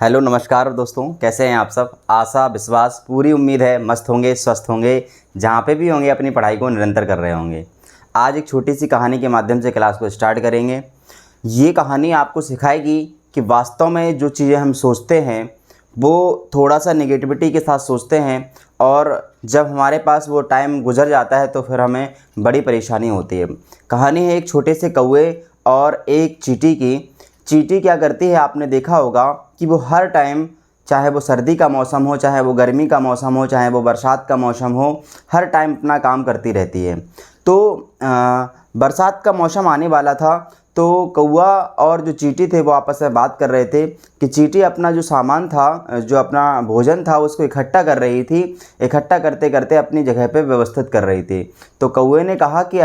Hello नमस्कार दोस्तों, कैसे हैं आप सब। आशा विश्वास पूरी उम्मीद है मस्त होंगे, स्वस्थ होंगे, जहाँ पे भी होंगे अपनी पढ़ाई को निरंतर कर रहे होंगे। आज एक छोटी सी कहानी के माध्यम से क्लास को स्टार्ट करेंगे। ये कहानी आपको सिखाएगी कि वास्तव में जो चीज़ें हम सोचते हैं वो थोड़ा सा नेगेटिविटी के साथ सोचते हैं, और जब हमारे पास वो टाइम गुजर जाता है तो फिर हमें बड़ी परेशानी होती है। कहानी है एक छोटे से कौवे और एक चींटी की। चींटी क्या करती है, आपने देखा होगा कि वो हर टाइम, चाहे वो सर्दी का मौसम हो, चाहे वो गर्मी का मौसम हो, चाहे वो बरसात का मौसम हो, हर टाइम अपना काम करती रहती है। तो बरसात का मौसम आने वाला था, तो कौवा और जो चींटी थे वो आपस में बात कर रहे थे कि चींटी अपना जो सामान था, जो अपना भोजन था, उसको इकट्ठा कर रही थी। इकट्ठा करते करते अपनी जगह पे व्यवस्थित कर रही थी। तो कौवे ने कहा कि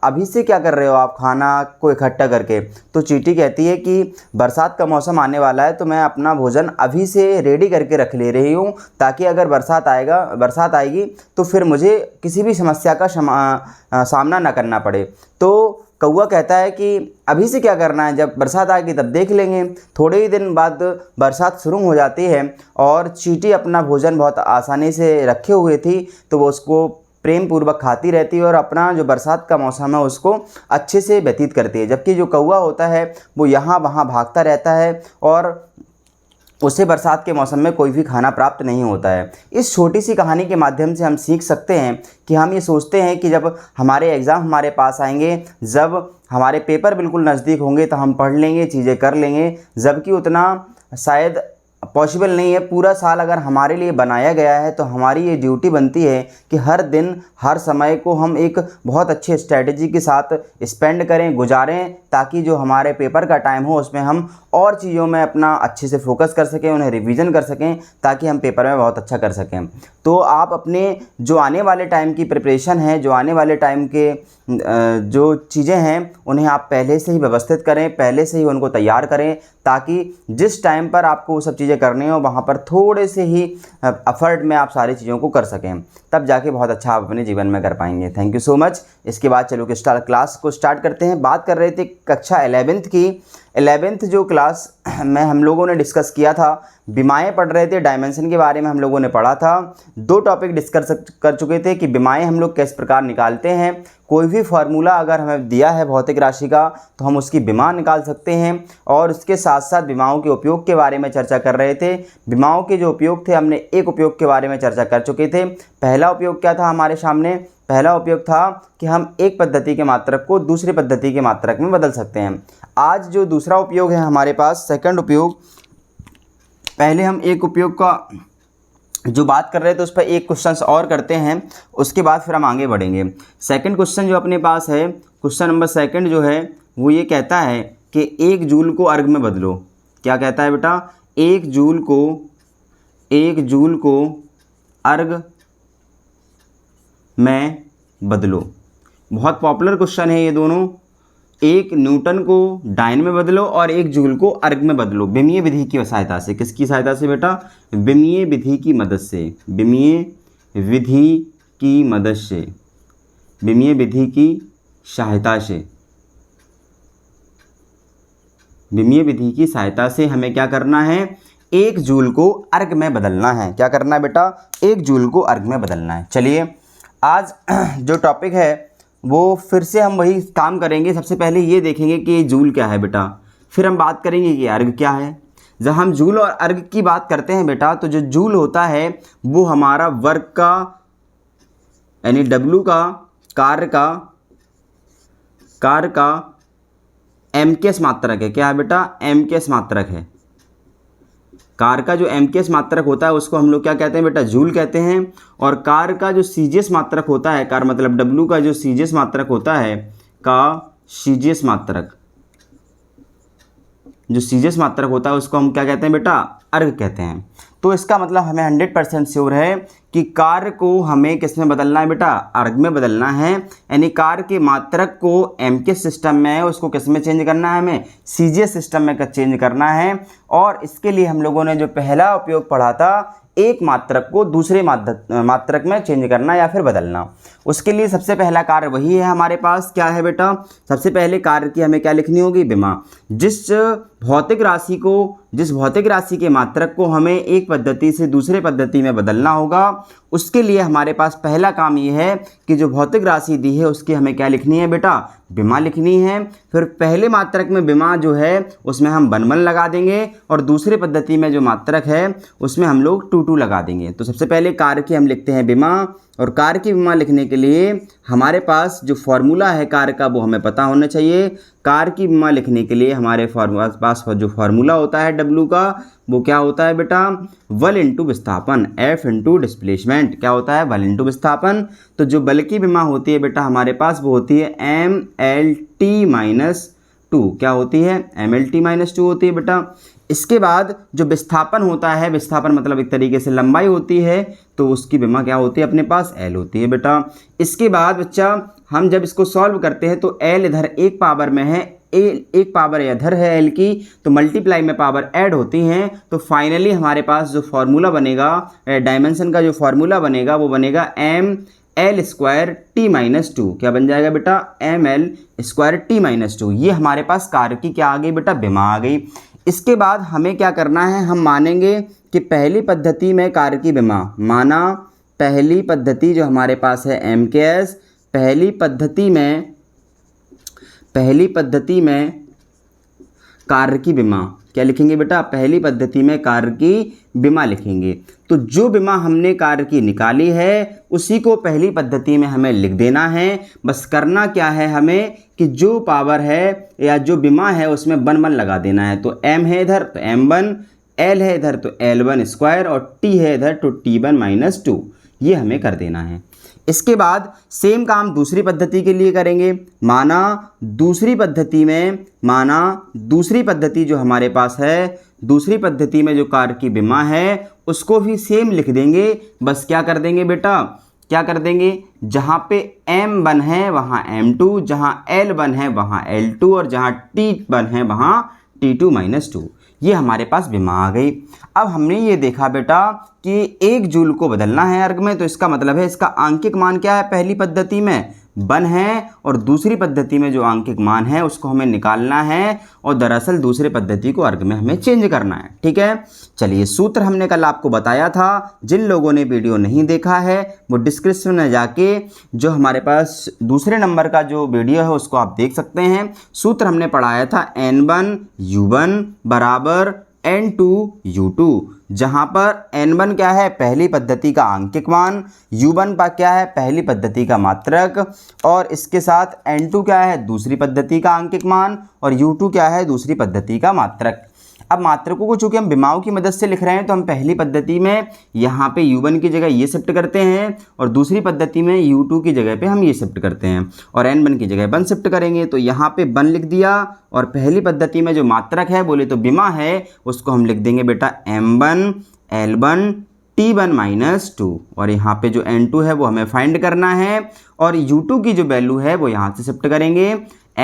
अभी से क्या कर रहे हो आप खाना को इकट्ठा करके। तो चींटी कहती है कि बरसात का मौसम आने वाला है, तो मैं अपना भोजन अभी से रेडी करके रख ले रही हूँ, ताकि अगर बरसात आएगी तो फिर मुझे किसी भी समस्या का सामना ना करना पड़े। तो कौवा कहता है कि अभी से क्या करना है, जब बरसात आएगी तब देख लेंगे। थोड़े ही दिन बाद बरसात शुरू हो जाती है और चींटी अपना भोजन बहुत आसानी से रखे हुए थी, तो वो उसको प्रेम पूर्वक खाती रहती है और अपना जो बरसात का मौसम है उसको अच्छे से व्यतीत करती है। जबकि जो कौवा होता है वो यहाँ वहाँ भागता रहता है और उसे बरसात के मौसम में कोई भी खाना प्राप्त नहीं होता है। इस छोटी सी कहानी के माध्यम से हम सीख सकते हैं कि हम ये सोचते हैं कि जब हमारे एग्ज़ाम हमारे पास आएंगे, जब हमारे पेपर बिल्कुल नज़दीक होंगे तो हम पढ़ लेंगे, चीज़ें कर लेंगे, जबकि उतना शायद पॉसिबल नहीं है। पूरा साल अगर हमारे लिए बनाया गया है तो हमारी ये ड्यूटी बनती है कि हर दिन हर समय को हम एक बहुत अच्छे स्ट्रेटजी के साथ स्पेंड करें, गुजारें, ताकि जो हमारे पेपर का टाइम हो उसमें हम और चीज़ों में अपना अच्छे से फोकस कर सकें, उन्हें रिवीजन कर सकें, ताकि हम पेपर में बहुत अच्छा कर सकें। तो आप अपने जो आने वाले टाइम की प्रिपरेशन है, जो आने वाले टाइम के जो चीज़ें हैं उन्हें आप पहले से ही व्यवस्थित करें, पहले से ही उनको तैयार करें, ताकि जिस टाइम पर आपको वो सब चीज़ें करनी हो वहाँ पर थोड़े से ही एफर्ट में आप सारी चीज़ों को कर सकें, तब जाके बहुत अच्छा आप अपने जीवन में कर पाएंगे। Thank you so much. इसके बाद चलो कि क्लास को स्टार्ट करते हैं। बात कर रहे थे कक्षा 11th की। 11th जो क्लास में हम लोगों ने डिस्कस किया था, बीमाएँ पढ़ रहे थे, डायमेंशन के बारे में हम लोगों ने पढ़ा था। 2 टॉपिक डिस्कस कर चुके थे कि बीमाएँ हम लोग किस प्रकार निकालते हैं। कोई भी फार्मूला अगर हमें दिया है भौतिक राशि का तो हम उसकी बीमा निकाल सकते हैं, और उसके साथ साथ बीमाओं के उपयोग के बारे में चर्चा कर रहे थे। बीमाओं के जो उपयोग थे, हमने एक उपयोग के बारे में चर्चा कर चुके थे। पहला उपयोग क्या था हमारे सामने? पहला उपयोग था कि हम एक पद्धति के मात्रक को दूसरी पद्धति के मात्रक में बदल सकते हैं। आज जो दूसरा उपयोग है हमारे पास, सेकंड उपयोग, पहले हम एक उपयोग का जो बात कर रहे थे उस पर एक क्वेश्चन और करते हैं, उसके बाद फिर हम आगे बढ़ेंगे। सेकंड क्वेश्चन जो अपने पास है, क्वेश्चन नंबर सेकंड जो है वो ये कहता है कि 1 जूल को अर्ग में बदलो। क्या कहता है बेटा? 1 जूल को अर्ग में बदलो। बहुत पॉपुलर क्वेश्चन है ये दोनों। 1 न्यूटन को डायन में बदलो और 1 जूल को अर्ग में बदलो, विमीय विधि की सहायता से। किसकी सहायता से बेटा? विमीय विधि की मदद से। विमीय विधि की मदद से, विमीय विधि की सहायता से, विमीय विधि की सहायता से हमें क्या करना है? 1 जूल को अर्ग में बदलना है। क्या करना है बेटा? 1 जूल को अर्ग में बदलना है। चलिए, आज जो टॉपिक है वो फिर से हम वही काम करेंगे। सबसे पहले ये देखेंगे कि जूल क्या है बेटा, फिर हम बात करेंगे कि अर्ग क्या है। जब हम जूल और अर्ग की बात करते हैं बेटा, तो जो जूल होता है वो हमारा वर्क का, यानी डब्लू का, कार्य का एमकेएस मात्रक है। क्या है बेटा? एमकेएस मात्रक है। कार्य का जो एमकेएस मात्रक होता है उसको हम लोग क्या कहते हैं बेटा? जूल कहते हैं। और कार्य का जो सीजीएस मात्रक होता है, कार्य मतलब डब्लू का जो सीजीएस मात्रक होता है, का सीजीएस मात्रक, जो सीजीएस मात्रक होता है उसको हम क्या कहते हैं बेटा? अर्ग कहते हैं। तो इसका मतलब हमें 100% श्योर है कि कार्य को हमें किस में बदलना है बेटा? अर्ग में बदलना है। यानी कार्य के मात्रक को एमकेएस सिस्टम में है उसको किस में चेंज करना है? हमें सीजीएस सिस्टम में चेंज करना है। और इसके लिए हम लोगों ने जो पहला उपयोग पढ़ा था, एक मात्रक को दूसरे मात्रक में चेंज करना या फिर बदलना, उसके लिए सबसे पहला कार्य वही है हमारे पास। क्या है बेटा? सबसे पहले कार्य की हमें क्या लिखनी होगी? विमा। जिस भौतिक राशि को जिस भौतिक राशि के मात्रक को हमें एक पद्धति से दूसरे पद्धति में बदलना होगा, उसके लिए हमारे पास पहला काम ये है कि जो भौतिक राशि दी है उसकी हमें क्या लिखनी है बेटा, विमा लिखनी है। फिर पहले मात्रक में विमा जो है उसमें हम 1 लगा देंगे और दूसरे पद्धति में जो मात्रक है उसमें हम लोग 2 लगा देंगे। तो सबसे पहले कार्य की हम लिखते हैं विमा, और कार्य की विमा लिखने के लिए हमारे पास जो फॉर्मूला है कार्य का वो हमें पता होना चाहिए। कार्य की विमा लिखने के लिए हमारे पास जो फॉर्मूला होता है W का वो क्या होता है बेटा, 1 इंटू विस्थापन, F इंटू डिस्प्लेसमेंट। क्या होता है, 1 इंटू विस्थापन। तो जो बल की विमा होती है बेटा हमारे पास वो होती है MLT-2। क्या होती है, MLT-2 होती है बेटा। इसके बाद जो विस्थापन होता है, विस्थापन मतलब एक तरीके से लंबाई होती है, तो उसकी विमा क्या होती है अपने पास, L होती है बेटा। इसके बाद बच्चा हम जब इसको सॉल्व करते हैं तो L इधर एक पावर में है, एक पावर इधर है L की, तो मल्टीप्लाई में पावर ऐड होती हैं। तो फाइनली हमारे पास जो फॉर्मूला बनेगा, डायमेंशन का जो फॉर्मूला बनेगा वो बनेगा ML2T-2। क्या बन जाएगा बेटा, ML2T-2। ये हमारे पास कार्य की क्या आ गई बेटा, विमा आ गई। इसके बाद हमें क्या करना है, हम मानेंगे कि पहली पद्धति में कार्य की विमा, माना पहली पद्धति जो हमारे पास है MKS, पहली पद्धति में कार्य की विमा क्या लिखेंगे बेटा, पहली पद्धति में कार्य की विमा लिखेंगे। तो जो विमा हमने कार्य की निकाली है उसी को पहली पद्धति में हमें लिख देना है। बस करना क्या है हमें कि जो पावर है या जो विमा है उसमें 1 लगा देना है। तो M है इधर तो M1, L है इधर तो L1² और T है इधर तो T1-2। ये हमें कर देना है। इसके बाद सेम काम दूसरी पद्धति के लिए करेंगे। माना दूसरी पद्धति जो हमारे पास है, दूसरी पद्धति में जो कार्य की विमा है उसको भी सेम लिख देंगे। बस क्या कर देंगे बेटा, क्या कर देंगे, जहाँ पे M1 है वहाँ M2, जहाँ L1 है वहाँ L2 और जहाँ T1 है वहाँ T2-2। ये हमारे पास विमा आ गई। अब हमने ये देखा बेटा कि 1 जूल को बदलना है अर्ग में, तो इसका मतलब है इसका आंकिक मान क्या है, पहली पद्धति में 1 है और दूसरी पद्धति में जो आंकिक मान है उसको हमें निकालना है और दरअसल दूसरी पद्धति को अर्ग में हमें चेंज करना है। ठीक है, चलिए सूत्र हमने कल आपको बताया था। जिन लोगों ने वीडियो नहीं देखा है वो डिस्क्रिप्शन में जाके जो हमारे पास दूसरे नंबर का जो वीडियो है उसको आप देख सकते हैं। सूत्र हमने पढ़ाया था N1U1 बराबर N2U2, जहाँ पर N1 क्या है, पहली पद्धति का आंकिक मान, U1 पर क्या है, पहली पद्धति का मात्रक, और इसके साथ N2 क्या है, दूसरी पद्धति का आंकिक मान, और U2 क्या है, दूसरी पद्धति का मात्रक। अब मात्रकों को चूंकि हम विमाओं की मदद से लिख रहे हैं तो हम पहली पद्धति में यहाँ पे U1 की जगह ये शिफ्ट करते हैं और दूसरी पद्धति में U2 की जगह पे हम ये शिफ्ट करते हैं और N1 की जगह 1 शिफ्ट करेंगे। तो यहाँ पे 1 लिख दिया और पहली पद्धति में जो मात्रक है बोले तो विमा है उसको हम लिख देंगे बेटा M1 L1 T1-2, और यहाँ पे जो N2 है वो हमें फाइंड करना है और U2 की जो वैल्यू है वो यहाँ से शिफ्ट करेंगे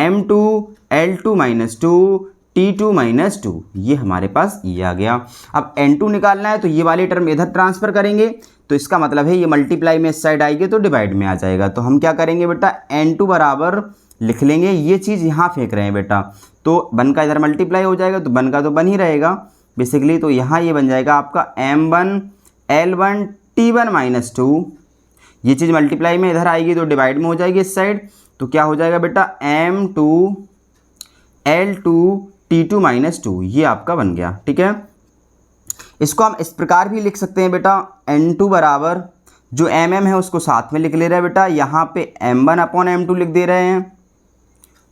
M2 L2-2 T2-2। ये हमारे पास ये आ गया। अब N2 निकालना है तो ये वाली टर्म इधर ट्रांसफ़र करेंगे, तो इसका मतलब है ये मल्टीप्लाई में इस साइड आएगी तो डिवाइड में आ जाएगा। तो हम क्या करेंगे बेटा, N2 बराबर लिख लेंगे, ये चीज़ यहाँ फेंक रहे हैं बेटा, तो 1 का इधर मल्टीप्लाई हो जाएगा तो 1 का तो 1 ही रहेगा बेसिकली। तो यहाँ ये बन जाएगा आपका M1 L1 T1-2। ये चीज़ मल्टीप्लाई में इधर आएगी तो डिवाइड में हो जाएगी इस साइड। तो क्या हो जाएगा बेटा, M2 L2 T2-2, ये आपका बन गया। ठीक है, इसको हम इस प्रकार भी लिख सकते हैं बेटा, N2 बराबर जो MM है उसको साथ में लिख ले रहे हैं बेटा, यहाँ पे M1/M2 लिख दे रहे हैं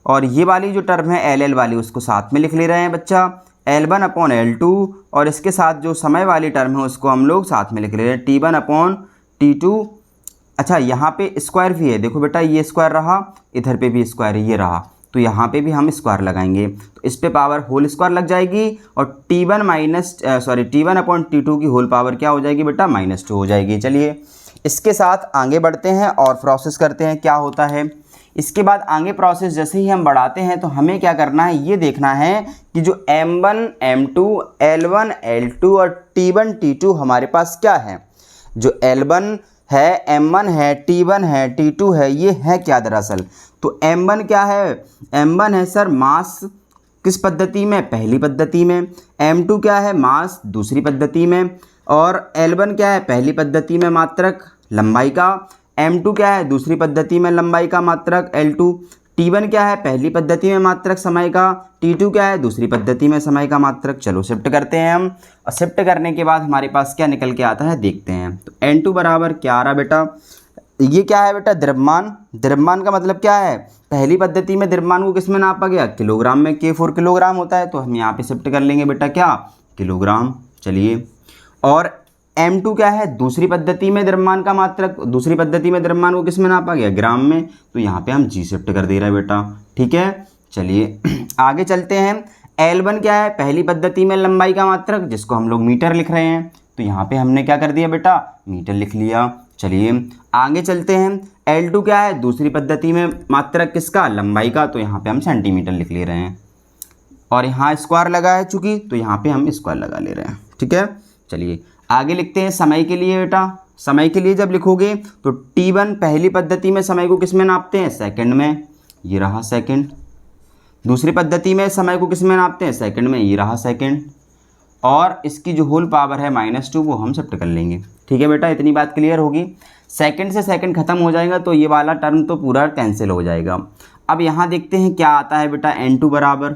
और ये वाली जो टर्म है LL वाली उसको साथ में लिख ले रहे हैं बच्चा, L1/L2, और इसके साथ जो समय वाली टर्म है उसको हम लोग साथ में लिख ले रहे हैं T1/T2। अच्छा, यहाँ पे स्क्वायर भी है, देखो बेटा ये स्क्वायर रहा, इधर पे भी स्क्वायर ये रहा, तो यहाँ पे भी हम स्क्वायर लगाएंगे तो इस पे पावर होल स्क्वायर लग जाएगी और T1/T2 की होल पावर क्या हो जाएगी बेटा, -2 हो जाएगी। चलिए इसके साथ आगे बढ़ते हैं और प्रोसेस करते हैं क्या होता है। इसके बाद आगे प्रोसेस जैसे ही हम बढ़ाते हैं तो हमें क्या करना है, ये देखना है कि जो M1 M2 L1 L2 और T1 T2 हमारे पास क्या है। जो L1 है, M1 है, T1 है, T2 है, ये है क्या दरअसल। तो M1 क्या है, M1 है सर मास किस पद्धति में, पहली पद्धति में। m2 क्या है, मास, दूसरी पद्धति में। और L1 क्या है, पहली पद्धति में मात्रक लंबाई का। m2 क्या है, दूसरी पद्धति में लंबाई का मात्रक L2। T1 क्या है, पहली पद्धति में मात्रक समय का। T2 क्या है, दूसरी पद्धति में समय का मात्रक। चलो शिफ्ट करते हैं हम, और शिफ्ट करने के बाद हमारे पास क्या निकल के आता है देखते हैं। तो N2 बराबर क्या आ रहा बेटा, ये क्या है बेटा, द्रव्यमान। द्रव्यमान का मतलब क्या है, पहली पद्धति में द्रव्यमान को किस में नापा गया, किलोग्राम में। K4 किलोग्राम होता है, तो हम यहाँ पे शिफ्ट कर लेंगे बेटा क्या, किलोग्राम। चलिए, और M2 क्या है, दूसरी पद्धति में द्रव्यमान का मात्रक। दूसरी पद्धति में द्रव्यमान को किस में नापा गया, ग्राम में, तो यहाँ पे हम G शिफ्ट कर दे रहे हैं बेटा। ठीक है, चलिए आगे चलते हैं। L1 क्या है, पहली पद्धति में लंबाई का मात्रक, जिसको हम लोग मीटर लिख रहे हैं, तो यहाँ पे हमने क्या कर दिया बेटा, मीटर लिख लिया। चलिए आगे चलते हैं। L2 क्या है, दूसरी पद्धति में मात्रक किसका, लंबाई का, तो यहाँ पे हम सेंटीमीटर लिख ले रहे हैं। और यहाँ स्क्वायर लगा है चूंकि, तो यहाँ पे हम स्क्वायर लगा ले रहे हैं। ठीक है, चलिए आगे लिखते हैं। समय के लिए बेटा, समय के लिए जब लिखोगे तो T1 पहली पद्धति में समय को किस में नापते हैं, सेकंड में, ये रहा सेकंड। दूसरी पद्धति में समय को किस में नापते हैं, सेकंड में, ये रहा सेकंड। और इसकी जो होल पावर है -2 वो हम शिफ्ट कर लेंगे। ठीक है बेटा, इतनी बात क्लियर होगी। सेकंड से सेकंड खत्म हो जाएगा तो ये वाला टर्म तो पूरा कैंसिल हो जाएगा। अब यहाँ देखते हैं क्या आता है बेटा। N2 बराबर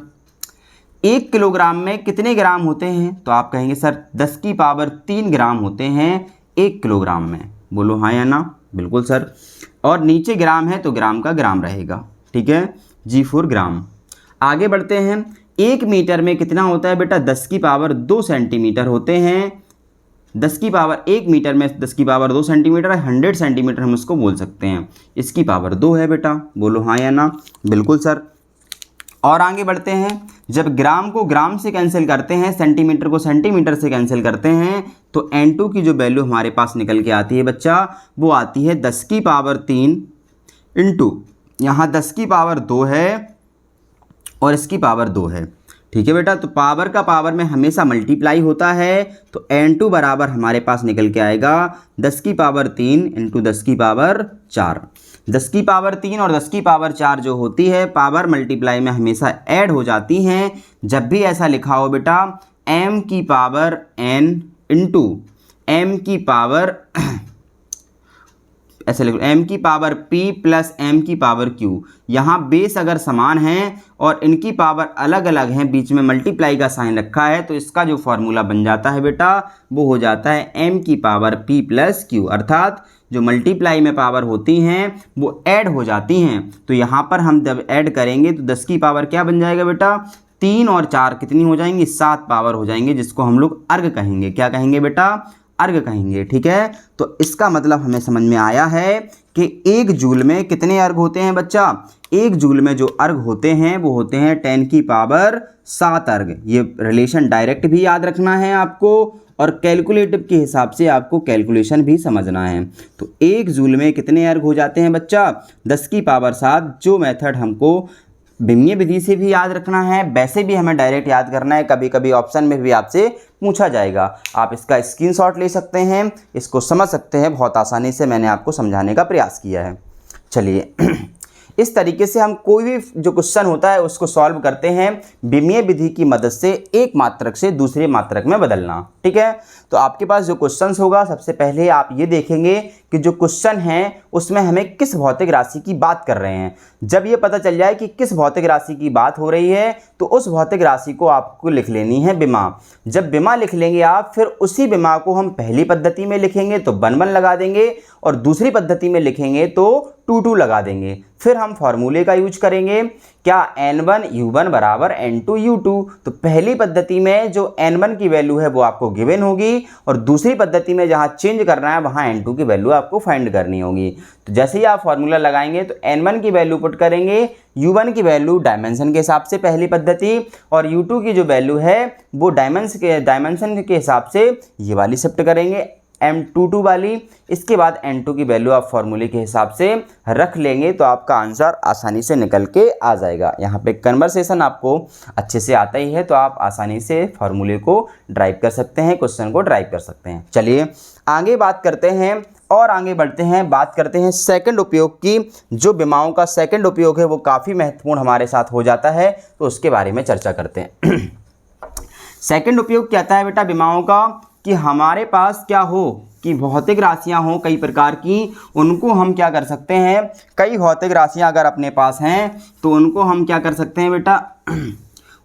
1 किलोग्राम में कितने ग्राम होते हैं, तो आप कहेंगे सर 10 की पावर 3 ग्राम होते हैं 1 किलोग्राम में। बोलो हाँ या ना, बिल्कुल सर। और नीचे ग्राम है तो ग्राम का ग्राम रहेगा। ठीक है, G4 ग्राम। आगे बढ़ते हैं। 1 मीटर में कितना होता है बेटा, 10 की पावर 2 सेंटीमीटर होते हैं। 10 की पावर 1 मीटर में 10 की पावर 2 सेंटीमीटर है, 100 सेंटीमीटर हम उसको बोल सकते हैं। इसकी पावर 2 है बेटा। बोलो हाँ या ना, बिल्कुल सर। और आगे बढ़ते हैं। जब ग्राम को ग्राम से कैंसिल करते हैं, सेंटीमीटर को सेंटीमीटर से कैंसिल करते हैं, तो N2 की जो वैल्यू हमारे पास निकल के आती है बच्चा, वो आती है 10 की पावर 3 इंटू यहाँ 10 की पावर 2 है और इसकी पावर 2 है। ठीक है बेटा, तो पावर का पावर में हमेशा मल्टीप्लाई होता है, तो N2 बराबर हमारे पास निकल के आएगा 10 की पावर 3 इंटू 10 की पावर 4। 10 की पावर 3 और 10 की पावर 4 जो होती है, पावर मल्टीप्लाई में हमेशा ऐड हो जाती हैं। जब भी ऐसा लिखा हो बेटा, m की पावर n इंटू m की पावर ऐसे लिखो, m की पावर p प्लस m की पावर q। यहाँ बेस अगर समान है और इनकी पावर अलग अलग हैं, बीच में मल्टीप्लाई का साइन रखा है, तो इसका जो फॉर्मूला बन जाता है बेटा, वो हो जाता है m की पावर p प्लस q। अर्थात जो मल्टीप्लाई में पावर होती हैं वो ऐड हो जाती हैं। तो यहाँ पर हम जब ऐड करेंगे तो 10 की पावर क्या बन जाएगा बेटा, 3 और 4 कितनी हो जाएंगी, 7 पावर हो जाएंगे, जिसको हम लोग अर्ग कहेंगे। क्या कहेंगे बेटा, अर्ग कहेंगे। ठीक है, तो इसका मतलब हमें समझ में आया है कि 1 जूल में कितने अर्ग होते हैं बच्चा। 1 जूल में जो अर्ग होते हैं वो होते हैं 10 की पावर 7 अर्ग। ये रिलेशन डायरेक्ट भी याद रखना है आपको, और कैलकुलेटिव के हिसाब से आपको कैलकुलेशन भी समझना है। तो 1 जूल में कितने अर्ग हो जाते हैं बच्चा, 10 की पावर 7। जो मेथड हमको भिन्नीय विधि से भी याद रखना है, वैसे भी हमें डायरेक्ट याद करना है। कभी कभी ऑप्शन में भी आपसे पूछा जाएगा, आप इसका स्क्रीनशॉट ले सकते हैं, इसको समझ सकते हैं। बहुत आसानी से मैंने आपको समझाने का प्रयास किया है। चलिए इस तरीके से हम कोई भी जो क्वेश्चन होता है उसको सॉल्व करते हैं विमीय विधि की मदद से, एक मात्रक से दूसरे मात्रक में बदलना। ठीक है, तो आपके पास जो क्वेश्चन होगा, सबसे पहले आप ये देखेंगे कि जो क्वेश्चन है उसमें हमें किस भौतिक राशि की बात कर रहे हैं। जब ये पता चल जाए कि किस भौतिक राशि की बात हो रही है, तो उस भौतिक राशि को आपको लिख लेनी है विमा। जब विमा लिख लेंगे आप, फिर उसी विमा को हम पहली पद्धति में लिखेंगे तो 1 लगा देंगे, और दूसरी पद्धति में लिखेंगे तो 2 लगा देंगे। फिर हम फॉर्मूले का यूज करेंगे, क्या N1U1 बराबर N2U2। तो पहली पद्धति में जो N1 की वैल्यू है वो आपको गिवन होगी, और दूसरी पद्धति में जहाँ चेंज करना है वहाँ N2 की वैल्यू आपको फाइंड करनी होगी। तो जैसे ही आप फॉर्मूला लगाएंगे तो N1 की वैल्यू पुट करेंगे, U1 की वैल्यू डायमेंशन के हिसाब से पहली पद्धति, और U2 की जो वैल्यू है वो डायमेंशन के हिसाब से ये वाली शिफ्ट करेंगे, M22 वाली। इसके बाद N2 की वैल्यू आप फॉर्मूले के हिसाब से रख लेंगे, तो आपका आंसर आसानी से निकल के आ जाएगा। यहाँ पे कन्वर्सेशन आपको अच्छे से आता ही है, तो आप आसानी से फॉर्मूले को ड्राइव कर सकते हैं, क्वेश्चन को ड्राइव कर सकते हैं। चलिए आगे बात करते हैं और आगे बढ़ते हैं, बात करते हैं सेकंड उपयोग की। जो विमाओं का सेकंड उपयोग है वो काफ़ी महत्वपूर्ण हमारे साथ हो जाता है, तो उसके बारे में चर्चा करते हैं। सेकंड उपयोग कहता है बेटा विमाओं का कि हमारे पास क्या हो कि भौतिक राशियां हों कई प्रकार की, उनको हम क्या कर सकते हैं, कई भौतिक राशियां अगर अपने पास हैं तो उनको हम क्या कर सकते हैं बेटा,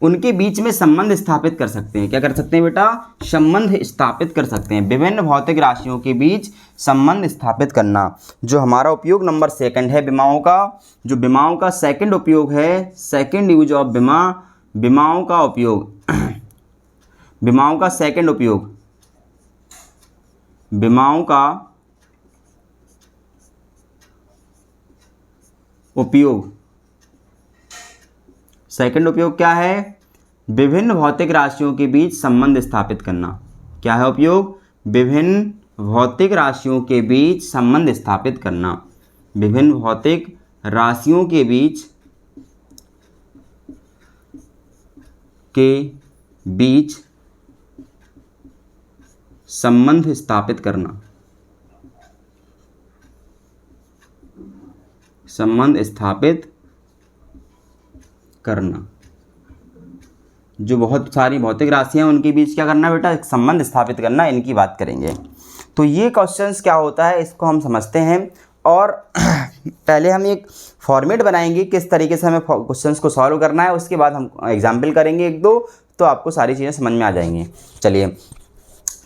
उनके बीच में संबंध स्थापित कर सकते हैं। क्या कर सकते हैं बेटा, संबंध स्थापित कर सकते हैं। विभिन्न भौतिक राशियों के बीच संबंध स्थापित करना जो हमारा उपयोग नंबर सेकंड है विमाओं का। जो विमाओं का सेकंड उपयोग है, सेकंड यूज ऑफ विमा, विमाओं का उपयोग, विमाओं का सेकंड उपयोग, विमाओं का उपयोग, सेकंड उपयोग क्या है, विभिन्न भौतिक राशियों के बीच संबंध स्थापित करना। क्या है उपयोग, विभिन्न भौतिक राशियों के बीच संबंध स्थापित करना। विभिन्न भौतिक राशियों के बीच संबंध स्थापित करना, संबंध स्थापित करना। जो बहुत सारी भौतिक राशियां हैं उनके बीच क्या करना बेटा, एक संबंध स्थापित करना, इनकी बात करेंगे। तो ये क्वेश्चंस क्या होता है इसको हम समझते हैं, और पहले हम एक फॉर्मेट बनाएंगे किस तरीके से हमें क्वेश्चंस को सॉल्व करना है, उसके बाद हम एग्जाम्पल करेंगे एक दो, तो आपको सारी चीज़ें समझ में आ जाएंगी। चलिए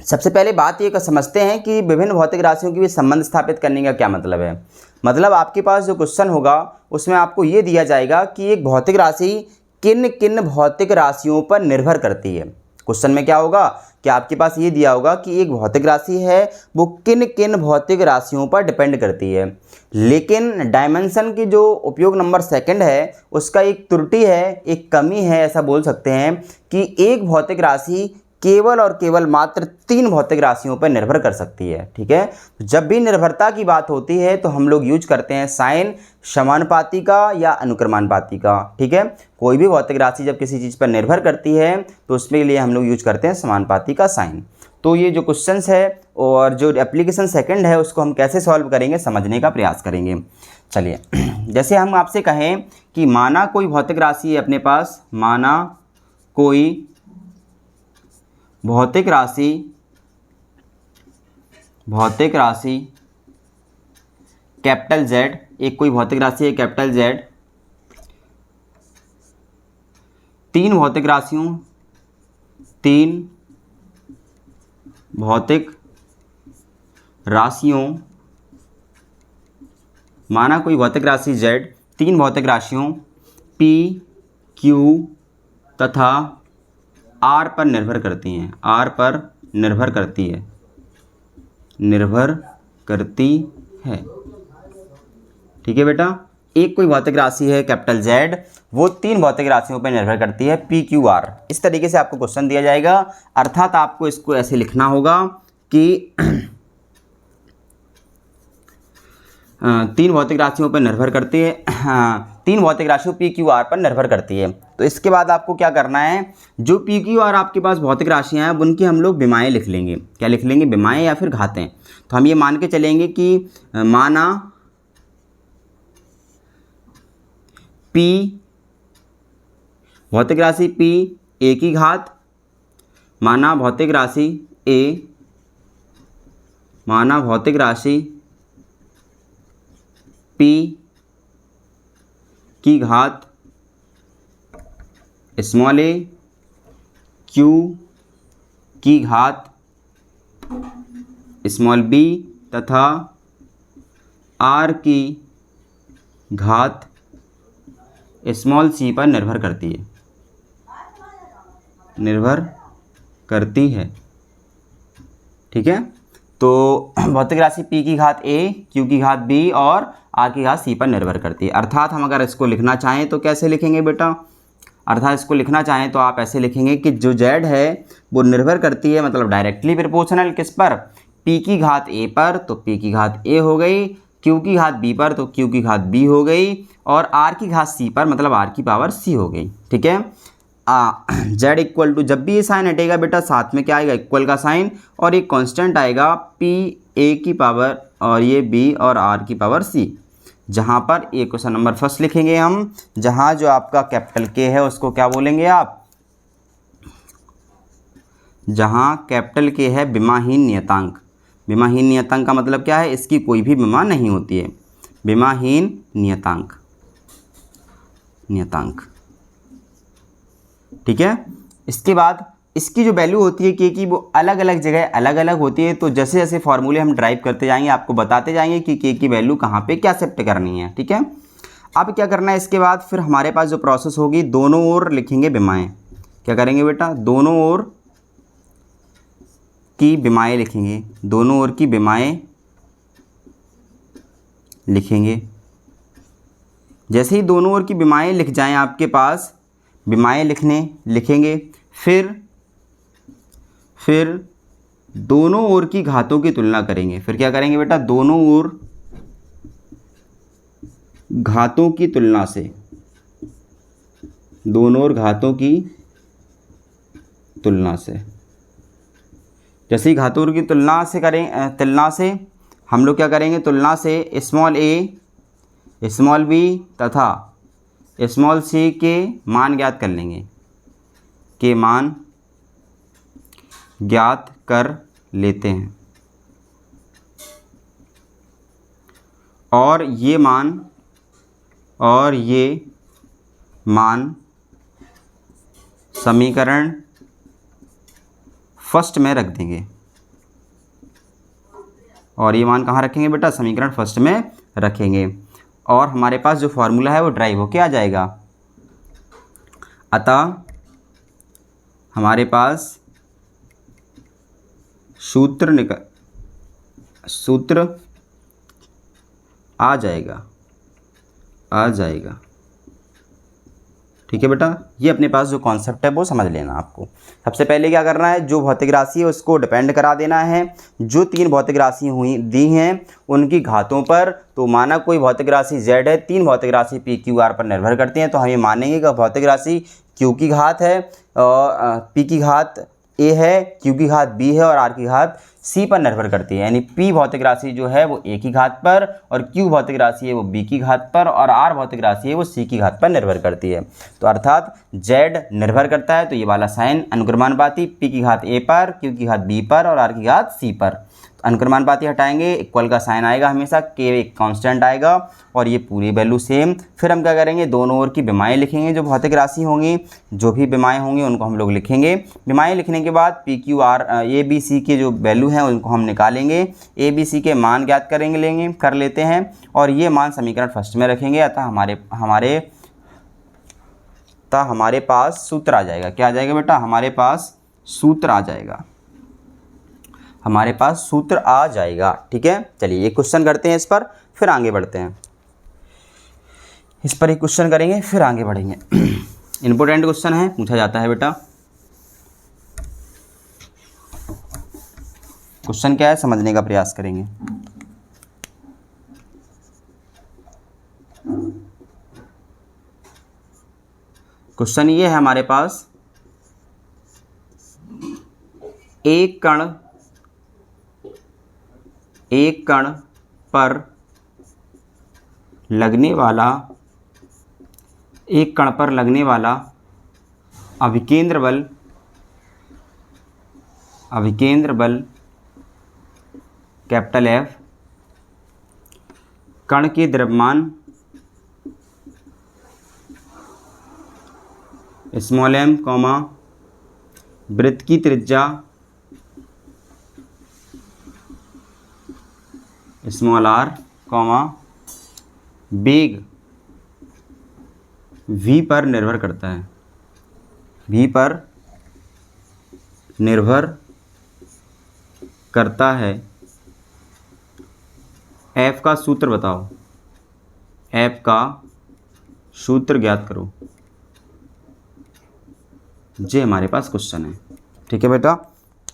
सबसे पहले बात ये समझते हैं कि विभिन्न भौतिक राशियों के बीच संबंध स्थापित करने का क्या मतलब है। मतलब आपके पास जो क्वेश्चन होगा उसमें आपको ये दिया जाएगा कि एक भौतिक राशि किन किन भौतिक राशियों पर निर्भर करती है। क्वेश्चन में क्या होगा कि आपके पास ये दिया होगा कि एक भौतिक राशि है वो किन किन भौतिक राशियों पर डिपेंड करती है, लेकिन डायमेंशन की जो उपयोग नंबर सेकंड है उसका एक त्रुटि है, एक कमी है, ऐसा बोल सकते हैं कि एक भौतिक राशि केवल और केवल मात्र 3 भौतिक राशियों पर निर्भर कर सकती है। ठीक है, जब भी निर्भरता की बात होती है तो हम लोग यूज करते हैं साइन समानुपाती का या अनुक्रमानुपाती का। ठीक है, कोई भी भौतिक राशि जब किसी चीज़ पर निर्भर करती है तो उसके लिए हम लोग यूज करते हैं समानुपाती का साइन। तो ये जो क्वेश्चंस है और जो एप्लीकेशन सेकंड है उसको हम कैसे सॉल्व करेंगे समझने का प्रयास करेंगे। चलिए जैसे हम आपसे कहें कि माना कोई भौतिक राशि है अपने पास, माना कोई भौतिक राशि कैपिटल Z, एक कोई भौतिक राशि है कैपिटल Z, 3 भौतिक राशियों, माना कोई भौतिक राशि Z 3 भौतिक राशियों P, Q तथा R पर निर्भर करती हैं, R पर निर्भर करती है। ठीक है बेटा, एक कोई भौतिक राशि है कैपिटल Z, वो 3 भौतिक राशियों पर निर्भर करती है P, Q, R। इस तरीके से आपको क्वेश्चन दिया जाएगा, अर्थात आपको इसको ऐसे लिखना होगा कि 3 भौतिक राशियों पर निर्भर करती है, 3 भौतिक राशियों P, Q, R पर निर्भर करती है। तो इसके बाद आपको क्या करना है, जो P, Q, R आपके पास भौतिक राशियां हैं उनकी हम लोग विमाएँ लिख लेंगे। क्या लिख लेंगे, विमाएँ या फिर घातें। तो हम ये मान के चलेंगे कि माना P, भौतिक राशि P A की घात, माना भौतिक राशि A, माना भौतिक राशि P की घात स्मॉल a, Q की घात स्मॉल b तथा R की घात स्मॉल c पर निर्भर करती है। ठीक है, तो भौतिक राशि P की घात A, Q की घात B और R की घात C पर निर्भर करती है। अर्थात हम अगर इसको लिखना चाहें तो कैसे लिखेंगे बेटा, अर्थात इसको लिखना चाहें तो आप ऐसे लिखेंगे कि जो Z है वो निर्भर करती है, मतलब डायरेक्टली प्रोपोर्शनल किस पर, P की घात A पर, तो P की घात A हो गई, Q की घात B पर तो Q की घात B हो गई, और R की घात C पर मतलब R की पावर C हो गई। ठीक है, Z इक्वल टू, जब भी ये साइन हटेगा बेटा साथ में क्या आएगा, इक्वल का साइन, और एक कांस्टेंट आएगा P A की पावर और ये b और r की पावर c। जहाँ पर ये क्वेश्चन नंबर फर्स्ट लिखेंगे हम, जहाँ जो आपका कैपिटल K है उसको क्या बोलेंगे आप, जहाँ कैपिटल K है विमाहीन नियतांक। विमाहीन नियतांक का मतलब क्या है, इसकी कोई भी विमा नहीं होती है, विमाहीन नियतांक, नियतांक। ठीक है। इसके बाद इसकी जो वैल्यू होती है के की वो अलग अलग जगह अलग अलग होती है। तो जैसे जैसे फॉर्मूले हम ड्राइव करते जाएंगे आपको बताते जाएंगे कि के की वैल्यू कहाँ पे क्या शिफ्ट करनी है। ठीक है। अब क्या करना है, इसके बाद फिर हमारे पास जो प्रोसेस होगी, दोनों ओर लिखेंगे विमाएँ। क्या करेंगे बेटा, दोनों ओर की विमाएँ लिखेंगे, दोनों ओर की विमाएँ लिखेंगे। जैसे ही दोनों ओर की विमाएँ लिख जाएं आपके पास, विमाएँ लिखेंगे, फिर दोनों ओर की घातों की तुलना करेंगे। फिर क्या करेंगे बेटा, दोनों ओर घातों की तुलना से, दोनों ओर घातों की तुलना से। जैसे ही घातों की तुलना से हम लोग क्या करेंगे, तुलना से स्मॉल a स्मॉल b तथा स्मॉल c के मान ज्ञात कर लेंगे, के मान ज्ञात कर लेते हैं। और ये मान समीकरण फर्स्ट में रख देंगे। और ये मान कहाँ रखेंगे बेटा, समीकरण फर्स्ट में रखेंगे। और हमारे पास जो फॉर्मूला है वो ड्राइव होके आ जाएगा। अतः हमारे पास सूत्र आ जाएगा। ठीक है बेटा। ये अपने पास जो कॉन्सेप्ट है वो समझ लेना आपको। सबसे पहले क्या करना है, जो भौतिक राशि है उसको डिपेंड करा देना है। जो 3 भौतिक राशि दी हैं उनकी घातों पर, तो माना कोई भौतिक राशि z है, 3 भौतिक राशि p q r पर निर्भर करती हैं, तो हम ये मानेंगे कि भौतिक राशि q की घात है और p की घात a है, q की घात b है और r की घात c पर निर्भर करती है। यानी p भौतिक राशि जो है वो a की घात पर, और q भौतिक राशि है वो b की घात पर, और r भौतिक राशि है वो c की घात पर निर्भर करती है। तो अर्थात z निर्भर करता है, तो ये वाला साइन अनुक्रमानुपाती, p की घात a पर, q की घात b पर और r की घात c पर। तो अनुक्रमानुपाती हटाएंगे, इक्वल का साइन आएगा हमेशा, k एक कांस्टेंट आएगा और ये पूरी वैल्यू सेम। फिर हम क्या करेंगे, दोनों ओर की विमाएँ लिखेंगे। जो भौतिक राशि होंगी, जो भी विमाएँ होंगी उनको हम लोग लिखेंगे। विमाएँ लिखने के बाद p q r a b c के जो वैल्यू हैं उनको हम निकालेंगे, a b c के मान ज्ञात कर लेते हैं और ये मान समीकरण फर्स्ट में रखेंगे। अतः हमारे पास सूत्र आ जाएगा। क्या आ जाएगा बेटा, हमारे पास सूत्र आ जाएगा। ठीक है। चलिए एक क्वेश्चन करते हैं इस पर, फिर आगे बढ़ते हैं। इस पर एक क्वेश्चन करेंगे फिर आगे बढ़ेंगे। इंपॉर्टेंट क्वेश्चन है, पूछा जाता है बेटा। क्वेश्चन क्या है समझने का प्रयास करेंगे। क्वेश्चन ये है हमारे पास, एक कण पर लगने वाला अभिकेंद्र बल कैपिटल F, कण के द्रव्यमान स्मॉल m, वृत्त की त्रिज्या स्मॉल r, वेग v पर निर्भर करता है। v पर निर्भर करता है। f का सूत्र बताओ, f का सूत्र ज्ञात करो। ये हमारे पास क्वेश्चन है। ठीक है बेटा।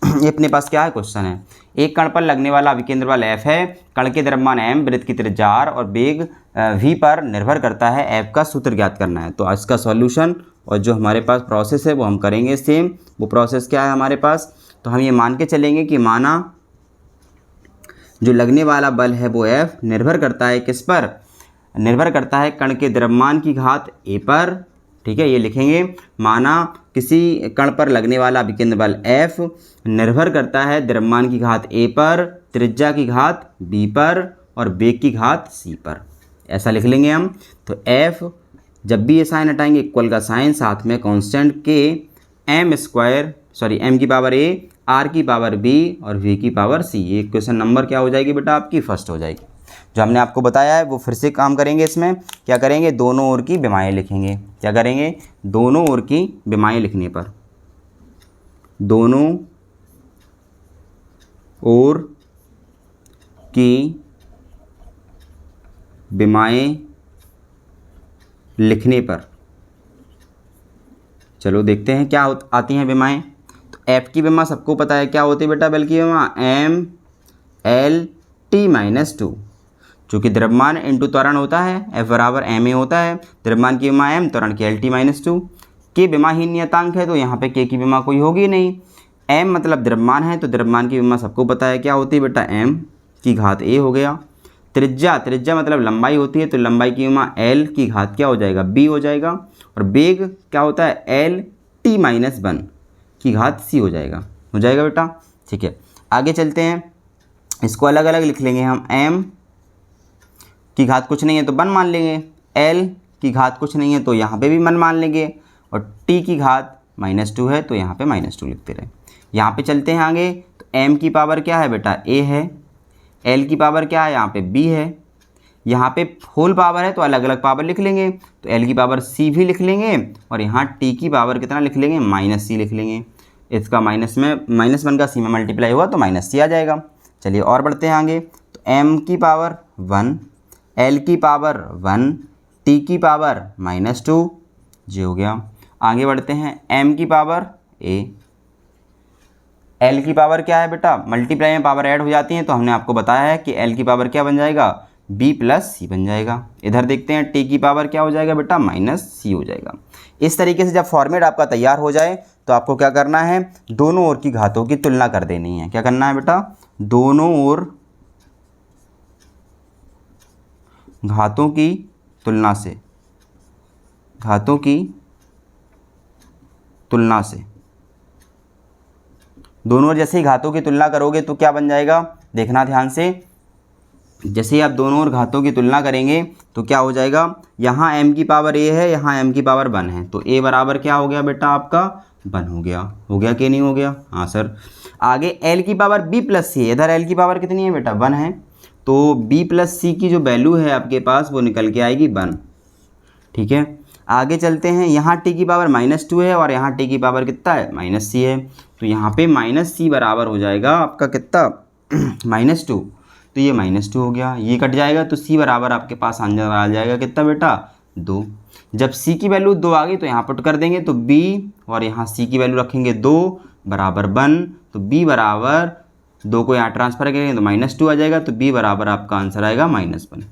ये अपने पास क्या है, क्वेश्चन है। एक कण पर लगने वाला अभिकेंद्र बल F है, कण के द्रव्यमान m, वृत्त की त्रिज्या r और वेग v पर निर्भर करता है। f का सूत्र ज्ञात करना है। तो आज का सॉल्यूशन और जो हमारे पास प्रोसेस है वो हम करेंगे सेम। वो प्रोसेस क्या है हमारे पास, तो हम ये मान के चलेंगे कि माना जो लगने वाला बल है वो F निर्भर करता है किस पर, निर्भर करता है कण के द्रव्यमान की घात a पर। ठीक है, ये लिखेंगे, माना किसी कण पर लगने वाला विकेंद्र बल F निर्भर करता है द्रव्यमान की घात a पर, त्रिज्या की घात b पर और वेग की घात c पर। ऐसा लिख लेंगे हम। तो F जब भी ये साइन हटाएंगे इक्वल का साइन, साथ में कांस्टेंट के m की पावर a, r की पावर b और v की पावर c। ये क्वेश्चन नंबर क्या हो जाएगी बेटा आपकी, फर्स्ट हो जाएगी। जो हमने आपको बताया है वो फिर से काम करेंगे। इसमें क्या करेंगे, दोनों ओर की विमाएँ लिखेंगे। क्या करेंगे, दोनों ओर की विमाएँ लिखने पर, दोनों ओर की विमाएँ लिखने पर, चलो देखते हैं क्या आती हैं विमाएँ। तो F की विमा सबको पता है क्या होती है बेटा, बल की विमा m l t-2, चूँकि द्रव्यमान इंटू त्वरण होता है, F बराबर ma होता है, द्रव्यमान की विमा m, त्वरण की LT-2। के विमाहीन नियतांक है तो यहाँ पे k की विमा कोई होगी नहीं। m मतलब द्रव्यमान है तो द्रव्यमान की विमा सबको पता है क्या होती है बेटा, m की घात a हो गया। त्रिज्या मतलब लंबाई होती है तो लंबाई की विमा l की घात क्या हो जाएगा, b हो जाएगा। और वेग क्या होता है, LT-1 की घात c हो जाएगा बेटा। ठीक है, आगे चलते हैं। इसको अलग अलग लिख लेंगे हम। m की घात कुछ नहीं है तो 1 मान लेंगे, l की घात कुछ नहीं है तो यहाँ पे भी 1 मान लेंगे, और t की घात -2 है तो यहाँ पे -2 लिखते रहे। यहाँ पे चलते हैं आगे। तो m की पावर क्या है बेटा, a है, l की पावर क्या है यहाँ पे, b है। यहाँ पे होल पावर है तो अलग अलग पावर लिख लेंगे। तो l की पावर c भी लिख लेंगे और यहाँ t की पावर कितना लिख लेंगे, -c लिख लेंगे। इसका -1 का c में मल्टीप्लाई हुआ तो -c आ जाएगा। चलिए और बढ़ते हैं आगे। तो m की पावर 1, l की पावर 1, t की पावर -2, जी हो गया। आगे बढ़ते हैं। m की पावर a, l की पावर क्या है बेटा, मल्टीप्लाई में पावर ऐड हो जाती हैं तो हमने आपको बताया है कि l की पावर क्या बन जाएगा, b + c बन जाएगा। इधर देखते हैं t की पावर क्या हो जाएगा बेटा, -c हो जाएगा। इस तरीके से जब फॉर्मेट आपका तैयार हो जाए तो आपको क्या करना है, दोनों ओर की घातों की तुलना कर देनी है। क्या करना है बेटा, दोनों ओर घातों की तुलना से, घातों की तुलना से, दोनों ओर जैसे ही घातों की तुलना करोगे तो क्या बन जाएगा, देखना ध्यान से। जैसे ही आप दोनों ओर घातों की तुलना करेंगे तो क्या हो जाएगा, यहाँ m की पावर a है, यहाँ m की पावर 1 है, तो a बराबर क्या हो गया बेटा आपका 1 हो गया कि नहीं हो गया, हाँ सर। आगे l की पावर b + c, इधर l की पावर कितनी है बेटा, 1 है, तो b + c की जो वैल्यू है आपके पास वो निकल के आएगी 1। ठीक है, आगे चलते हैं। यहाँ t की पावर -2 है और यहाँ t की पावर कितना है, -c है, तो यहाँ पे -c बराबर हो जाएगा आपका कितना, -2, तो ये -2 हो गया, ये कट जाएगा तो c बराबर आपके पास आंसर आ जाएगा कितना बेटा, 2। जब c की वैल्यू 2 आ गई तो यहाँ पुट कर देंगे, तो b और यहाँ c की वैल्यू रखेंगे 2 बराबर 1, तो b बराबर 2 को यहाँ ट्रांसफर करेंगे तो -2 आ जाएगा, तो b बराबर आपका आंसर आएगा -1।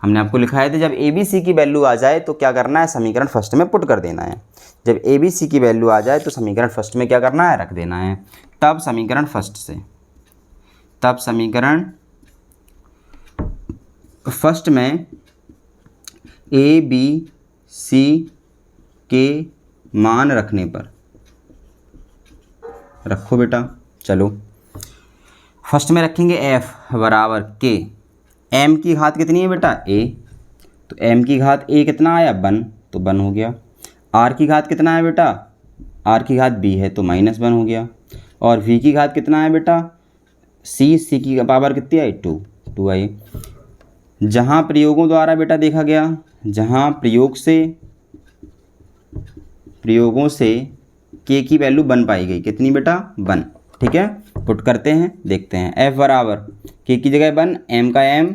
हमने आपको लिखाया था जब a b c की वैल्यू आ जाए तो क्या करना है, समीकरण फर्स्ट में पुट कर देना है। जब a b c की वैल्यू आ जाए तो समीकरण फर्स्ट में क्या करना है, रख देना है। तब समीकरण फर्स्ट में a b c के मान रखने पर, रखो बेटा, चलो फर्स्ट में रखेंगे f बराबर k, m की घात कितनी है बेटा, a, तो m की घात a कितना आया, 1, तो 1 हो गया। r की घात कितना है बेटा, r की घात b है तो -1 हो गया। और v की घात कितना है बेटा, c की पावर कितनी आई, 2 आई। जहाँ प्रयोगों द्वारा बेटा देखा गया, जहाँ प्रयोगों से k की वैल्यू 1 पाई गई, कितनी बेटा, 1। ठीक है, पुट करते हैं, देखते हैं। f बराबर k की जगह 1, m का m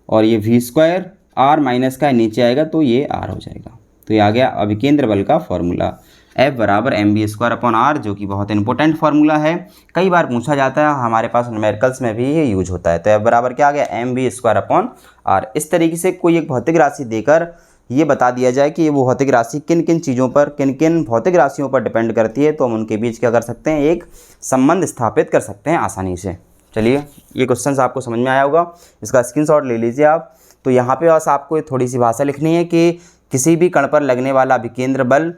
और ये v², r माइनस का नीचे आएगा तो ये r हो जाएगा। तो ये आ गया अभिकेंद्र बल का फॉर्मूला, F बराबर mv²/r, जो कि बहुत इंपॉर्टेंट फार्मूला है, कई बार पूछा जाता है, हमारे पास न्यूमेरिकल्स में भी ये यूज होता है। तो F बराबर क्या आ गया, mv²/r। इस तरीके से कोई एक भौतिक राशि देकर ये बता दिया जाए कि ये वो भौतिक राशि किन किन चीज़ों पर, किन किन भौतिक राशियों पर डिपेंड करती है, तो हम उनके बीच क्या कर सकते हैं, एक संबंध स्थापित कर सकते हैं आसानी से। चलिए, ये क्वेश्चन आपको समझ में आया होगा, इसका स्क्रीनशॉट ले लीजिए आप। तो यहाँ पे बस आपको थोड़ी सी भाषा लिखनी है कि किसी भी कण पर लगने वाला अभिकेंद्र बल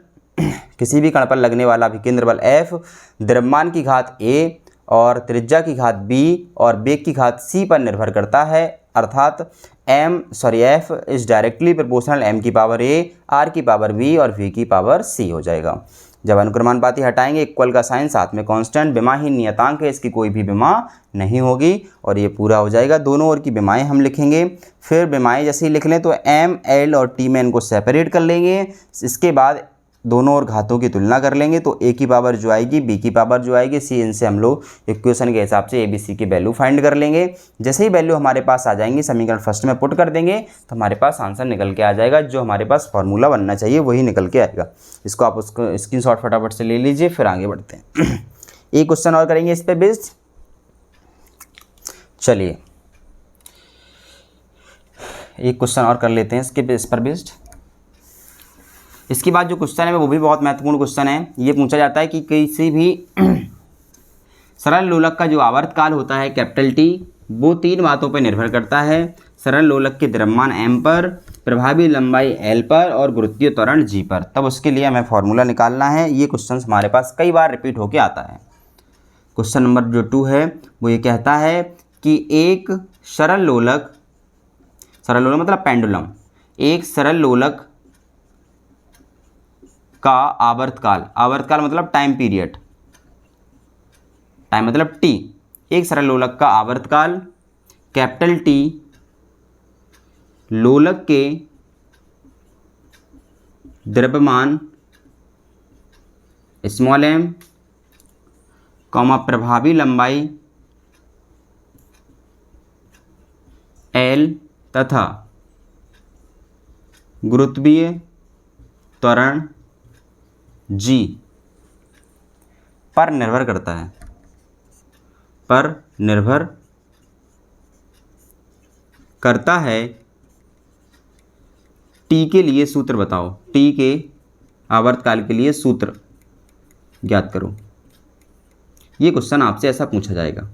किसी भी कण पर लगने वाला अभिकेंद्र बल F द्रव्यमान की घात A और त्रिज्या की घात B और वेग की घात C पर निर्भर करता है, अर्थात F is directly proportional m की पावर A, R की पावर B और V की पावर C हो जाएगा। जब अनुक्रमानुपाती हटाएंगे, इक्वल का साइन, साथ में कांस्टेंट, विमाहीन नियतांक है, इसकी कोई भी विमा नहीं होगी और ये पूरा हो जाएगा। दोनों ओर की विमाएँ हम लिखेंगे। फिर विमाएँ जैसे ही लिख लें तो M, L और T में इनको सेपरेट कर लेंगे। इसके बाद दोनों ओर घातों की तुलना कर लेंगे तो A की पावर जो आएगी, B की पावर जो आएगी, C, इनसे हम लोग इक्वेशन के हिसाब से ABC की वैल्यू फाइंड कर लेंगे। जैसे ही वैल्यू हमारे पास आ जाएंगी, समीकरण फर्स्ट में पुट कर देंगे तो हमारे पास आंसर निकल के आ जाएगा। जो हमारे पास फॉर्मूला बनना चाहिए वही निकल के आएगा। इसको आप उसको स्क्रीनशॉट फटाफट से ले लीजिए, फिर आगे बढ़ते हैं। एक क्वेश्चन और करेंगे इस पर बेस्ड। चलिए, एक क्वेश्चन और कर लेते हैं इसके इस पर बेस्ड। इसके बाद जो क्वेश्चन है वो भी बहुत महत्वपूर्ण क्वेश्चन है। ये पूछा जाता है कि किसी भी सरल लोलक का जो आवर्तकाल होता है कैपिटल T, वो 3 बातों पर निर्भर करता है। सरल लोलक के द्रव्यमान m पर, प्रभावी लंबाई l पर और गुरुत्वीय त्वरण g पर। तब उसके लिए हमें फॉर्मूला निकालना है। ये क्वेश्चन हमारे पास कई बार रिपीट होके आता है। क्वेश्चन नंबर जो 2 है वो ये कहता है कि एक सरल लोलक मतलब पेंडुलम, एक सरल लोलक का आवर्तकाल मतलब टाइम पीरियड, टाइम मतलब T, एक सरल लोलक का आवर्तकाल कैपिटल T लोलक के द्रव्यमान स्मॉल m, प्रभावी लंबाई L तथा गुरुत्वीय त्वरण G पर निर्भर करता है, T के लिए सूत्र बताओ, T के आवर्तकाल के लिए सूत्र ज्ञात करो। ये क्वेश्चन आपसे ऐसा पूछा जाएगा।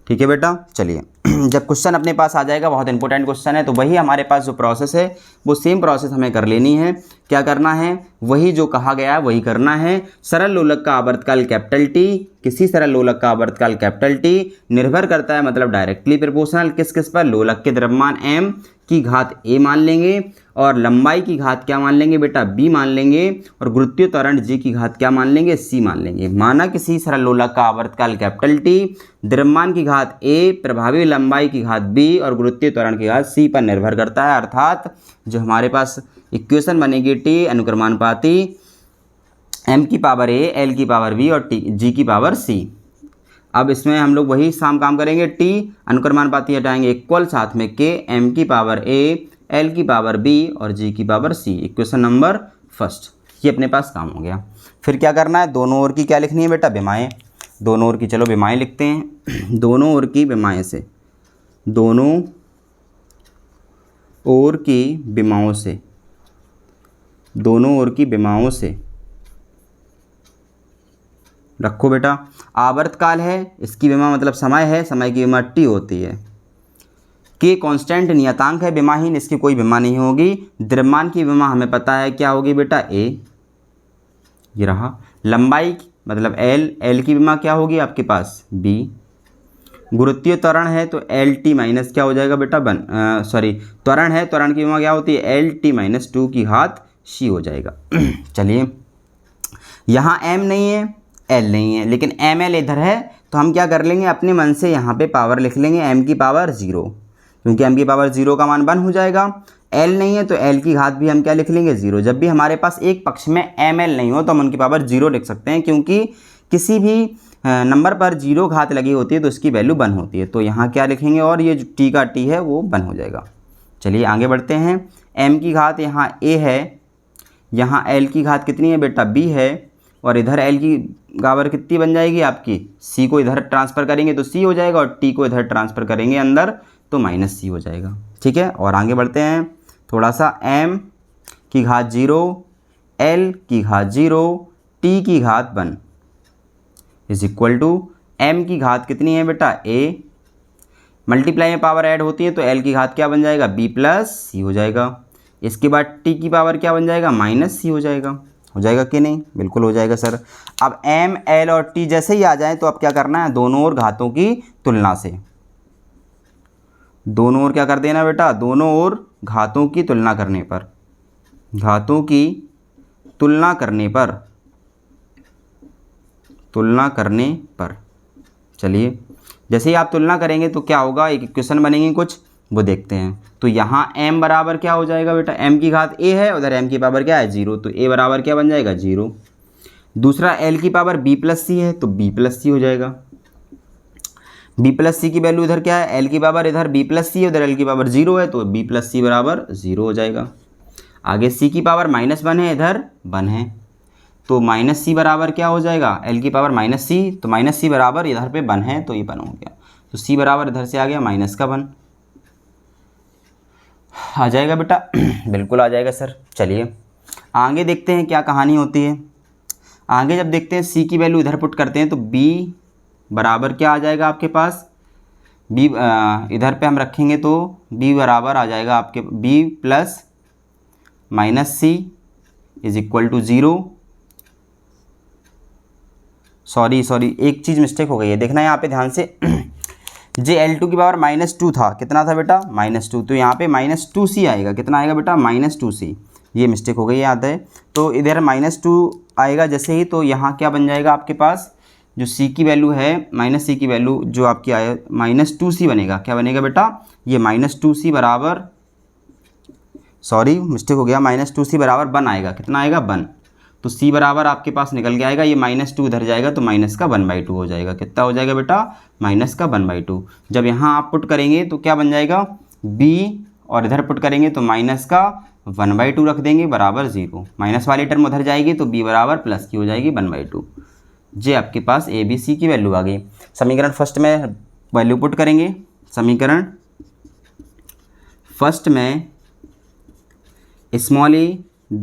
ठीक है बेटा, चलिए जब क्वेश्चन अपने पास आ जाएगा, बहुत इंपॉर्टेंट क्वेश्चन है, तो वही हमारे पास जो प्रोसेस है वो सेम प्रोसेस हमें कर लेनी है। क्या करना है, वही जो कहा गया है वही करना है। सरल लोलक का आवर्तकाल कैपिटल T, किसी सरल लोलक का आवर्तकाल कैपिटल T निर्भर करता है मतलब डायरेक्टली प्रोपोर्शनल किस पर, लोलक के द्रव्यमान m की घात A मान लेंगे और लंबाई की घात क्या मान लेंगे बेटा, B मान लेंगे और गुरुत्वीय त्वरण G की घात क्या मान लेंगे, C मान लेंगे। माना किसी सरल लोलक का आवर्तकाल कैपिटल T द्रव्यमान की घात A, प्रभावी लंबाई की घात B और गुरुत्वीय त्वरण की घात C पर निर्भर करता है, अर्थात जो हमारे पास इक्वेशन बनेगी T अनुक्रमानुपाती m की पावर A, L की पावर B और G की पावर C। अब इसमें हम लोग वही काम करेंगे, T अनुक्रमानुपाती हटाएंगे, इक्वल, साथ में K, m की पावर A, L की पावर B और G की power C। Equation number first ये अपने पास काम हो गया। फिर क्या करना है, दोनों ओर की क्या लिखनी है बेटा, विमाएँ। दोनों ओर की चलो विमाएँ लिखते हैं। दोनों ओर की विमाएँ से, दोनों ओर की विमाओं से, दोनों ओर की विमाओं से रखो बेटा। आवर्तकाल है, इसकी विमा मतलब समय है, समय की विमा T होती है। K कांस्टेंट नियतांक है, विमाहीन, इसकी कोई विमा नहीं होगी। द्रव्यमान की विमा हमें पता है क्या होगी बेटा, A, ये रहा। लंबाई मतलब L की विमा क्या होगी आपके पास, B। गुरुत्वीय त्वरण है तो LT माइनस क्या हो जाएगा बेटा, त्वरण है, त्वरण की विमा क्या होती है, LT माइनस 2 की घात C हो जाएगा। चलिए, यहाँ M नहीं है, L नहीं है, लेकिन ML इधर है, तो हम क्या कर लेंगे, अपने मन से यहाँ पे पावर लिख लेंगे m की पावर 0, क्योंकि m की पावर 0 का मान 1 हो जाएगा। L नहीं है तो L की घात भी हम क्या लिख लेंगे, 0। जब भी हमारे पास एक पक्ष में ML नहीं हो तो हम उनकी पावर 0 लिख सकते हैं, क्योंकि किसी भी नंबर पर 0 घात लगी होती है तो उसकी वैल्यू 1 होती है। तो यहाँ क्या लिखेंगे, और ये जो T का T है वो 1 हो जाएगा। चलिए आगे बढ़ते हैं। m की घात यहाँ A है, यहाँ L की घात कितनी है बेटा, B है, और इधर L की पावर कितनी बन जाएगी आपकी, C को इधर ट्रांसफ़र करेंगे तो C हो जाएगा, और T को इधर ट्रांसफ़र करेंगे अंदर तो माइनस C हो जाएगा। ठीक है, और आगे बढ़ते हैं थोड़ा सा। m की घात 0, L की घात 0, T की घात 1 इज इक्वल टू m की घात कितनी है बेटा a, मल्टीप्लाई में पावर ऐड होती है तो l की घात क्या बन जाएगा b प्लस सी हो जाएगा। इसके बाद t की पावर क्या बन जाएगा माइनस सी हो जाएगा कि नहीं, बिल्कुल हो जाएगा सर। अब m l और t जैसे ही आ जाए तो अब क्या करना है, दोनों ओर घातों की तुलना से, दोनों ओर क्या कर देना बेटा, दोनों ओर घातों की तुलना करने पर, घातों की तुलना करने पर चलिए जैसे ही आप तुलना करेंगे तो क्या होगा, एक इक्वेशन बनेंगे कुछ, वो देखते हैं। तो यहाँ m बराबर क्या हो जाएगा बेटा, m की घात a है, उधर m की पावर क्या है 0, तो a बराबर क्या बन जाएगा 0। दूसरा l की पावर b प्लस सी है तो b प्लस सी हो जाएगा। b प्लस सी की वैल्यू इधर क्या है, l की पावर इधर b प्लस सी है, उधर l की पावर 0 है, तो b प्लस सी बराबर 0 हो जाएगा। आगे c की पावर -1 है, इधर 1 है, तो माइनस सी बराबर क्या हो जाएगा, l की पावर माइनस सी, तो माइनस सी बराबर इधर पे 1 है तो ये 1 हो गया, तो c बराबर इधर से आ गया -1 आ जाएगा बेटा बिल्कुल आ जाएगा सर। चलिए आगे देखते हैं क्या कहानी होती है। आगे जब देखते हैं c की वैल्यू इधर पुट करते हैं तो b बराबर क्या आ जाएगा आपके पास, b इधर पे हम रखेंगे तो b बराबर आ जाएगा आपके b plus minus C is equal to 0। Sorry एक चीज़ मिस्टेक हो गई है, देखना यहाँ पे ध्यान से जे L2 की पावर -2 था, कितना था बेटा -2, तो यहाँ पे -2c आएगा, कितना आएगा बेटा -2c, ये मिस्टेक हो गई याद है। तो इधर -2 आएगा जैसे ही, तो यहाँ क्या बन जाएगा आपके पास, जो c की वैल्यू है -c की वैल्यू जो आपकी आए -2c बनेगा, क्या बनेगा बेटा ये -2c बराबर, सॉरी मिस्टेक हो गया, -2c बराबर 1 आएगा, कितना आएगा 1, तो c बराबर आपके पास निकल के आएगा, ये -2 उधर जाएगा तो माइनस का 1/2 हो जाएगा, कितना हो जाएगा बेटा माइनस का 1/2। जब यहाँ आप पुट करेंगे तो क्या बन जाएगा b, और इधर पुट करेंगे तो माइनस का 1/2 रख देंगे बराबर 0, माइनस वाली टर्म उधर जाएगी तो b बराबर प्लस की हो जाएगी 1/2। ये आपके पास a b c की वैल्यू आ गई। समीकरण फर्स्ट में वैल्यू पुट करेंगे, समीकरण फर्स्ट में स्मॉल a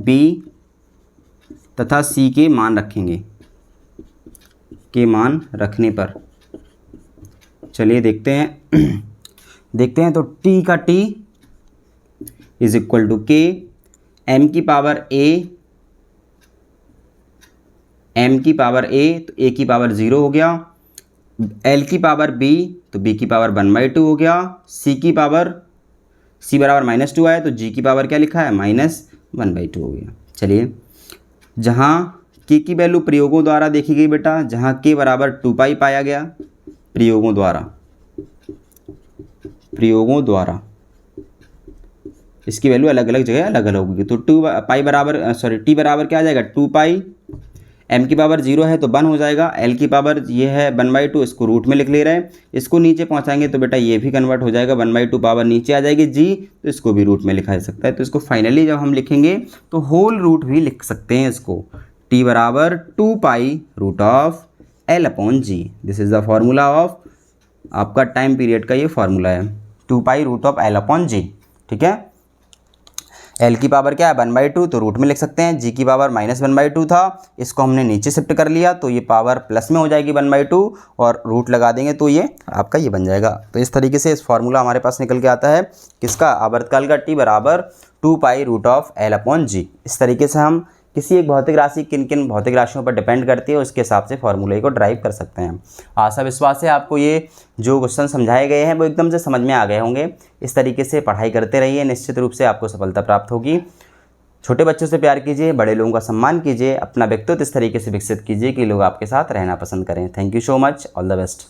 b तथा c के मान रखेंगे, के मान रखने पर चलिए देखते हैं तो t का t is equal to k, m की पावर a तो a की पावर 0 हो गया, l की पावर b तो b की पावर 1/2 हो गया, c बराबर -2 आया तो g की पावर क्या लिखा है -1/2 हो गया। चलिए जहाँ k की वैल्यू प्रयोगों द्वारा देखी गई बेटा, जहाँ k बराबर 2π पाया गया प्रयोगों द्वारा इसकी वैल्यू अलग अलग जगह अलग अलग होगी, तो t बराबर क्या आ जाएगा 2π, m की पावर 0 है तो 1 हो जाएगा, l की पावर ये है 1/2, इसको रूट में लिख ले रहे हैं, इसको नीचे पहुंचाएंगे तो बेटा ये भी कन्वर्ट हो जाएगा, 1/2 पावर नीचे आ जाएगी g, तो इसको भी रूट में लिखा जा सकता है। तो इसको फाइनली जब हम लिखेंगे तो होल रूट भी लिख सकते हैं इसको, t बराबर 2π root of l/g, this is the formula of आपका टाइम पीरियड का, ये फार्मूला है 2π रूट ऑफ l/g, ठीक है। l की पावर क्या है 1/2 तो रूट में लिख सकते हैं, g की पावर -1/2 था, इसको हमने नीचे शिफ्ट कर लिया तो ये पावर प्लस में हो जाएगी 1/2, और रूट लगा देंगे तो ये आपका ये बन जाएगा। तो इस तरीके से इस फार्मूला हमारे पास निकल के आता है, किसका, आवर्तकाल का t बराबर 2π रूट ऑफ l/g। इस तरीके से हम किसी एक भौतिक राशि किन किन भौतिक राशियों पर डिपेंड करती है उसके हिसाब से फार्मूले को ड्राइव कर सकते हैं। आशा विश्वास है आपको ये जो क्वेश्चन समझाए गए हैं वो एकदम से समझ में आ गए होंगे। इस तरीके से पढ़ाई करते रहिए, निश्चित रूप से आपको सफलता प्राप्त होगी। छोटे बच्चों से प्यार कीजिए, बड़े लोगों का सम्मान कीजिए, अपना व्यक्तित्व इस तरीके से विकसित कीजिए कि लोग आपके साथ रहना पसंद करें। Thank you so much, all the best.